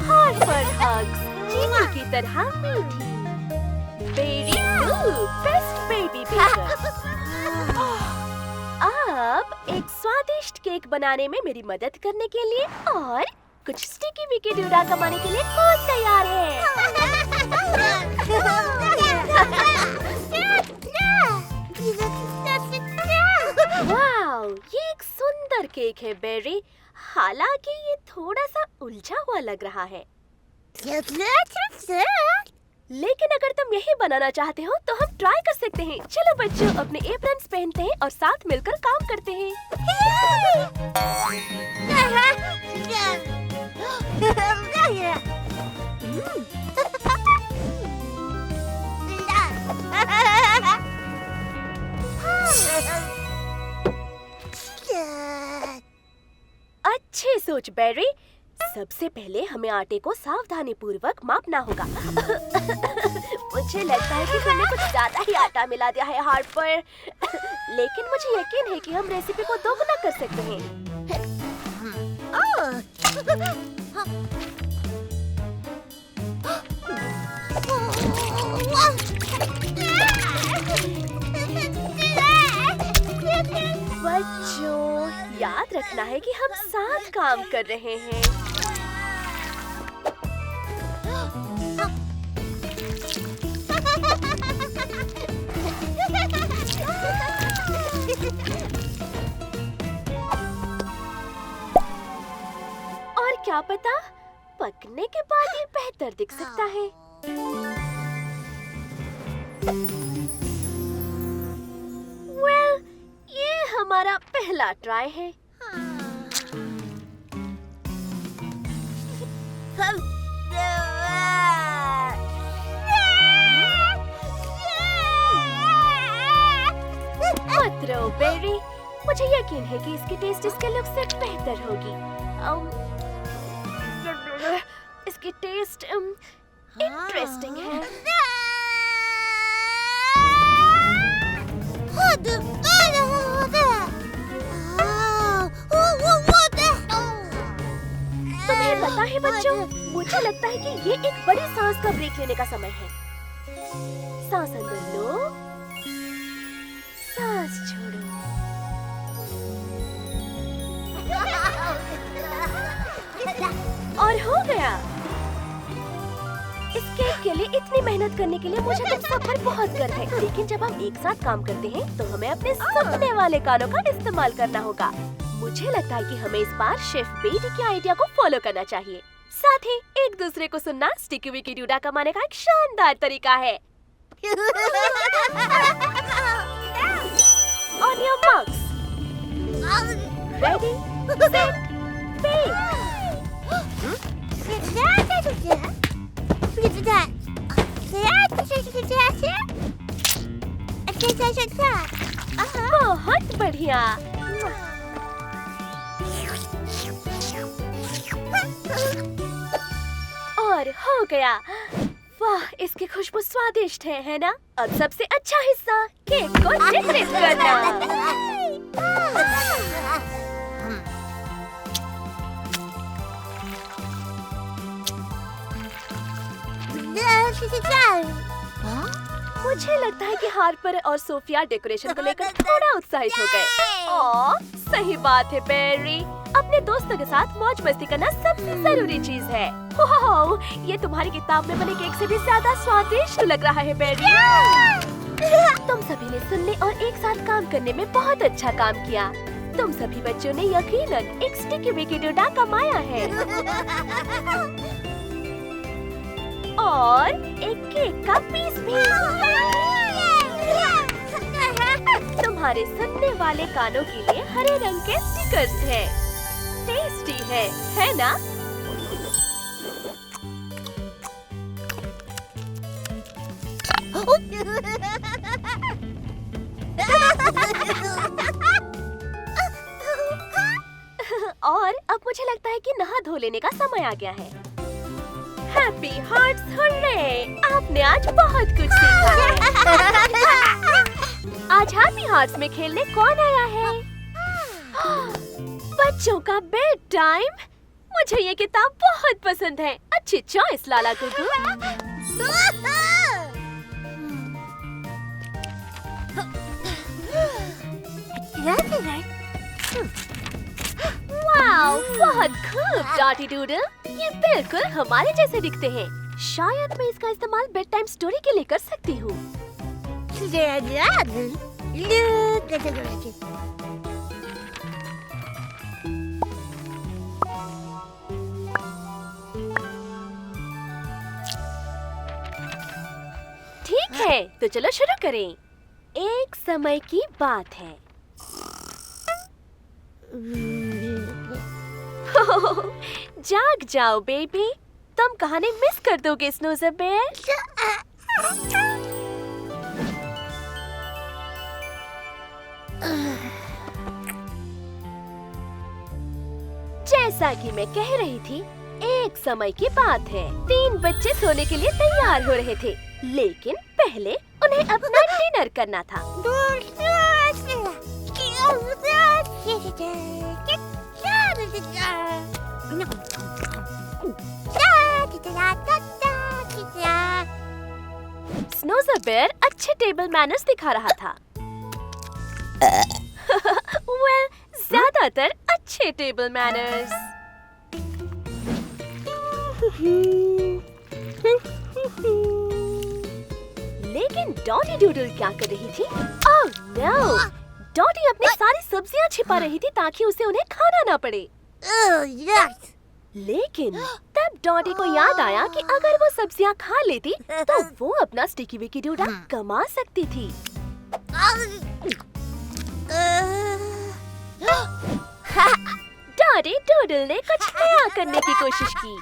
Harper Hugs, चीनी की तरह मीठी। Berry Blue, best baby baker. अब एक स्वादिष्ट केक बनाने में मेरी मदद करने के लिए और कुछ स्टिकी विकी डूडा कमाने के लिए कौन तैयार है? वाओ, ये एक सुंदर केक है बेरी। हालांकि ये थोड़ा सा उलझा हुआ लग रहा है। लेकिन अगर तुम यही बनाना चाहते हो तो हम ट्राई कर सकते हैं। चलो बच्चों, अपने एप्रन्स पहनते हैं और साथ मिलकर काम करते हैं। अच्छी सोच बेरी। सबसे पहले हमें आटे को सावधानी पूर्वक मापना होगा। मुझे लगता है कि तुमने कुछ ज्यादा ही आटा मिला दिया है हार्पर। लेकिन मुझे यकीन है कि हम रेसिपी को दोगुना कर सकते हैं। बच्चों, याद रखना है कि हम साथ काम कर रहे हैं। और क्या पता, पकने के बाद ये बेहतर दिख सकता है। ये हमारा पहला ट्राई है। मत रो बेरी, मुझे यकीन है कि इसकी टेस्ट इसके लुक से बेहतर होगी। इसकी टेस्ट इंटरेस्टिंग है। तुम्हें पता है बच्चों, मुझे लगता है कि ये एक बड़ी सांस का ब्रेक लेने का समय है। सांस अंदर लो, सांस छोड़ो। और हो गया। इस केक के लिए इतनी मेहनत करने के लिए मुझे तुम सब पर बहुत गर्व है। लेकिन जब हम एक साथ काम करते हैं तो हमें अपने सपने वाले कानों का इस्तेमाल करना होगा। मुझे लगता है कि हमें इस बार शेफ बेटी के आइडिया को फॉलो करना चाहिए। साथ ही एक दूसरे को सुनना स्टिकी विकी डूडा कमाने का एक शानदार तरीका है। On your marks. Ready, set, bake. बहुत बढ़िया। और हो गया। वाह, इसकी खुशबू स्वादिष्ट है ना? अब सबसे अच्छा हिस्सा, केक को डेकोरेट करना। मुझे लगता है कि हार्पर और सोफिया डेकोरेशन को लेकर थोड़ा उत्साहित हो गए। सही बात है बेरी, अपने दोस्तों के साथ मौज मस्ती करना सबसे जरूरी चीज है। ये तुम्हारी किताब में बने केक से भी ज्यादा स्वादिष्ट लग रहा है बेरी। तुम सभी ने सुनने और एक साथ काम करने में बहुत अच्छा काम किया। तुम सभी बच्चों ने यकीनन एक स्टिकी विकी डूडा कमाया है और एक केक का पीस भी। तुम्हारे सुनने वाले कानों के लिए हरे रंग के स्टिकर्स हैं। टेस्टी है ना? और अब मुझे लगता है कि नहा धो लेने का समय आ गया है। Happy hearts hurray! आपने आज बहुत कुछ सीखा है। आज हैप्पी हार्ट्स में खेलने कौन आया है? बच्चों का बेड टाइम। मुझे ये किताब बहुत पसंद है। अच्छी चॉइस लाला गुगु। वाओ, बहुत खूब डॉटी डूडल। ये बिल्कुल हमारे जैसे दिखते हैं। शायद मैं इसका इस्तेमाल बेड टाइम स्टोरी के लिए कर सकती हूँ। ठीक है, तो चलो शुरू करें। एक समय की बात है। जाग जाओ बेबी, तुम कहानी मिस कर दोगे स्नूज़र बेयर। जैसा कि मैं कह रही थी, एक समय की बात है। 3 बच्चे सोने के लिए तैयार हो रहे थे, लेकिन पहले उन्हें अपना डिनर करना था। स्नूज़र बेयर अच्छे टेबल मैनर्स दिखा रहा था। वेल, ज्यादातर अच्छे टेबल मैनर्स। लेकिन डॉटी डूडल क्या कर रही थी? Oh no! डॉटी अपनी सारी सब्जियां छिपा रही थी ताकि उसे उन्हें खाना ना पड़े। लेकिन तब डॉटी को याद आया कि अगर वो सब्जियां खा लेती तो वो अपना स्टिकी विकी डूडा कमा सकती थी। डॉटी डूडल ने कुछ नया करने की कोशिश की।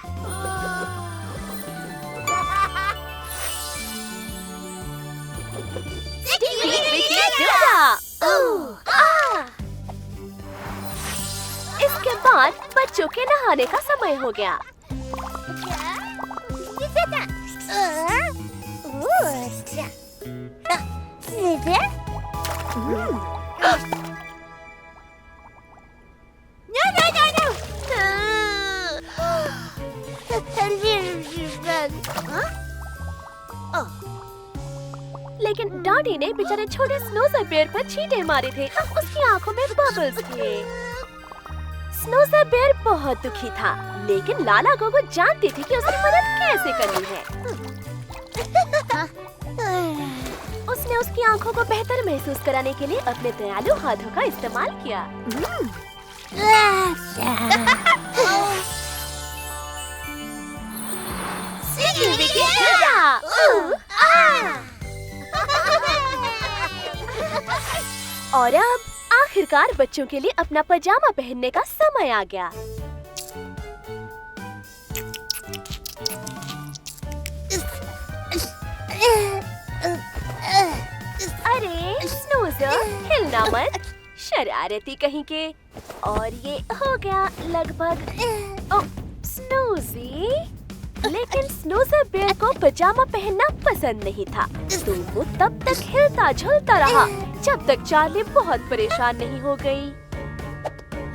Sticky wicky DUDA. इसके बाद बच्चों के नहाने का समय हो गया। लेकिन डॉटी ने बेचारे छोटे स्नूज़र बेयर पर छींटे मारे थे। अब उसकी आंखों में बबल्स थे। स्नूज़र बेयर बहुत दुखी था, लेकिन लाला गोगो जानती थी कि उसकी मदद कैसे करनी है। उसने उसकी आंखों को बेहतर महसूस कराने के लिए अपने दयालु हाथों का इस्तेमाल किया। और अब आखिरकार बच्चों के लिए अपना पजामा पहनने का समय आ गया। अरे स्नूज़र, हिलना मत, शरारती कहीं के। और ये हो गया लगभग। ओह स्नूज़ी। लेकिन स्नूज़र बेयर को पजामा पहनना पसंद नहीं था, तो वो तब तक हिलता झूलता रहा जब तक चार्ली बहुत परेशान नहीं हो गई।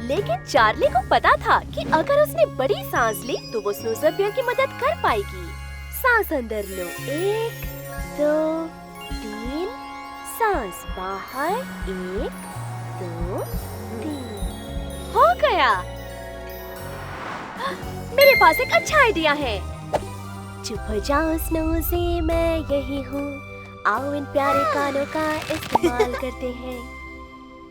लेकिन चार्ली को पता था कि अगर उसने बड़ी सांस ली तो वो स्नूज़र बेयर की मदद कर पाएगी। सांस अंदर लो, 1 2 3। सांस बाहर, 1 2 3। हो गया। मेरे पास एक अच्छा आइडिया है। चुप हो जाओ स्नूज़ी, मैं यही हूँ। आओ इन प्यारे गानों का इस्तेमाल करते हैं।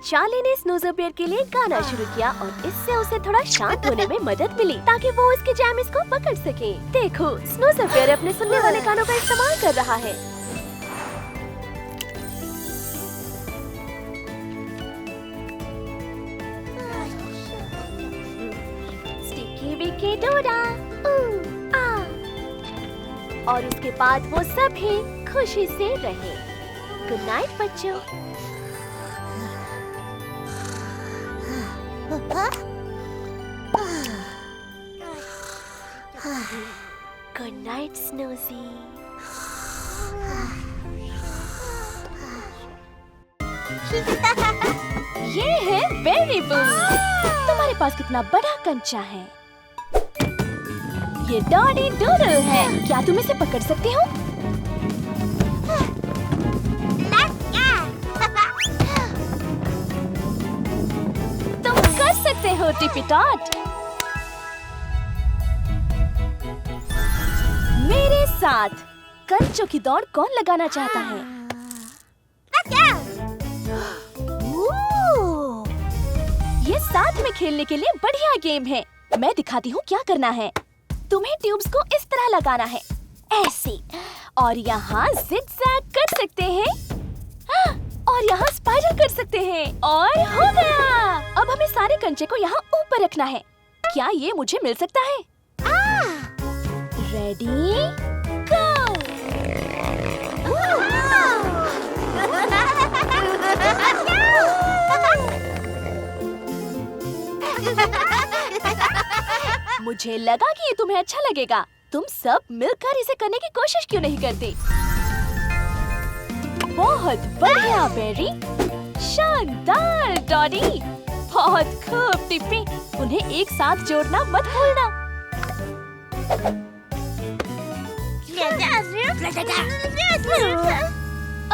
चार्ली ने स्नूज़र बेयर के लिए गाना शुरू किया और इससे उसे थोड़ा शांत होने में मदद मिली ताकि वो उसके जैमिस को पकड़ सके। देखो, स्नूज़र बेयर अपने सुनने वाले गानों का इस्तेमाल कर रहा है। Sticky wicky dooda. और उसके बाद वो सभी खुशी से रहे। गुड नाइट बच्चों। Good night Snoozy. ये है वेरिएबल। तुम्हारे पास कितना बड़ा कंचा है? ये डॉटी डूडल है। क्या तुम इसे पकड़ सकते हो? तुम कर सकते हो टिपी टॉट। मेरे साथ कंचों की दौड़ कौन लगाना चाहता है? ये साथ में खेलने के लिए बढ़िया गेम है। मैं दिखाती हूँ क्या करना है। तुम्हें ट्यूब्स को इस तरह लगाना है, ऐसे, और यहाँ zigzag कर सकते हैं। हाँ, और यहाँ स्पाइरल कर सकते हैं। और हो गया। अब हमें सारे कंचे को यहाँ ऊपर रखना है। क्या ये मुझे मिल सकता है? रेडी गो। मुझे लगा कि ये तुम्हें अच्छा लगेगा। तुम सब मिलकर इसे करने की कोशिश क्यों नहीं करते? बहुत बढ़िया बेरी, शानदार डॉडी, बहुत खूब टिप्पी। उन्हें एक साथ जोड़ना मत भूलना।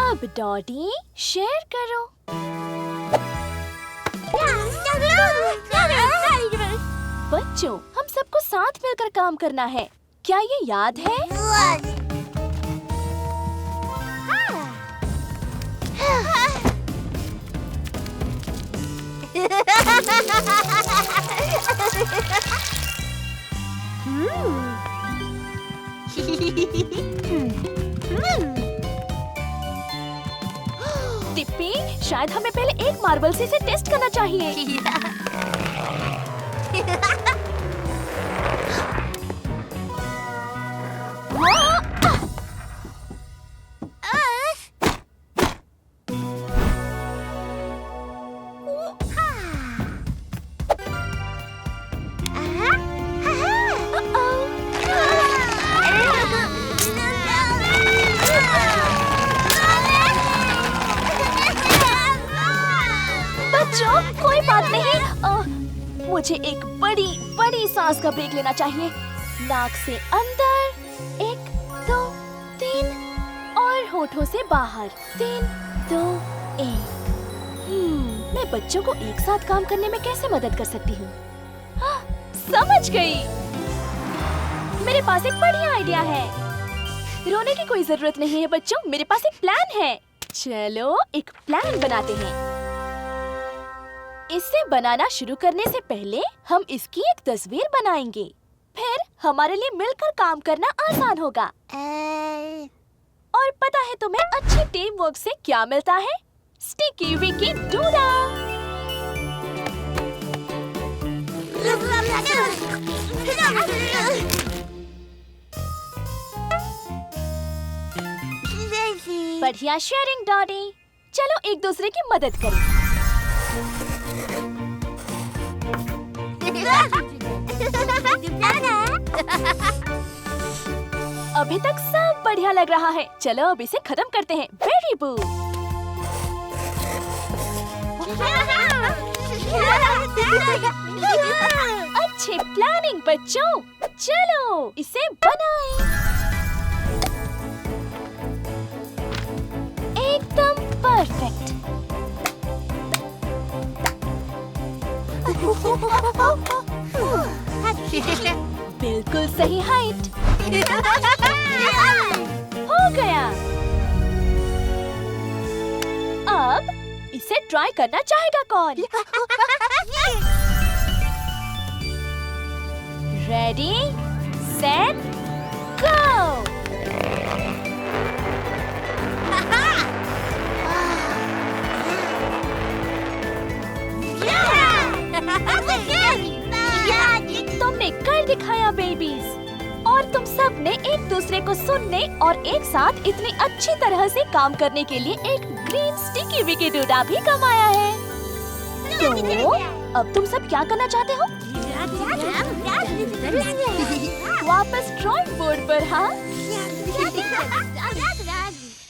अब डॉडी शेयर करो। बच्चों, हम सबको साथ मिलकर काम करना है। क्या ये याद है? टिप्पी, शायद हमें पहले एक मार्बल से इसे टेस्ट करना चाहिए। बच्चों, कोई बात नहीं। मुझे एक बड़ी सांस का ब्रेक लेना चाहिए। नाक से अंदर 1 2 3 और होठों से बाहर 3 2 1। मैं बच्चों को एक साथ काम करने में कैसे मदद कर सकती हूँ? समझ गई। मेरे पास एक बढ़िया आइडिया है। रोने की कोई जरूरत नहीं है बच्चों, मेरे पास एक प्लान है। चलो एक प्लान बनाते हैं। इसे बनाना शुरू करने से पहले हम इसकी एक तस्वीर बनाएंगे। फिर हमारे लिए मिलकर काम करना आसान होगा। और पता है तुम्हें अच्छी टीम वर्क से क्या मिलता है? Sticky wicky DUDA. बढ़िया शेयरिंग डॉडी। चलो एक दूसरे की मदद करें। अभी तक सब बढ़िया लग रहा है। चलो अब इसे खत्म करते हैं। वेरी बू। अच्छी प्लानिंग बच्चों। चलो इसे बनाएं। एकदम परफेक्ट। बिल्कुल सही हाइट। हो गया। अब इसे ट्राई करना चाहेगा कौन? Ready set go. तुमने कर दिखाया बेबीज। और तुम सब ने एक दूसरे को सुनने और एक साथ इतनी अच्छी तरह से काम करने के लिए एक ग्रीन स्टिकी विकी डूडा भी कमाया है। तो अब तुम सब क्या करना चाहते हो? वापस ड्राइंग बोर्ड पर। हाँ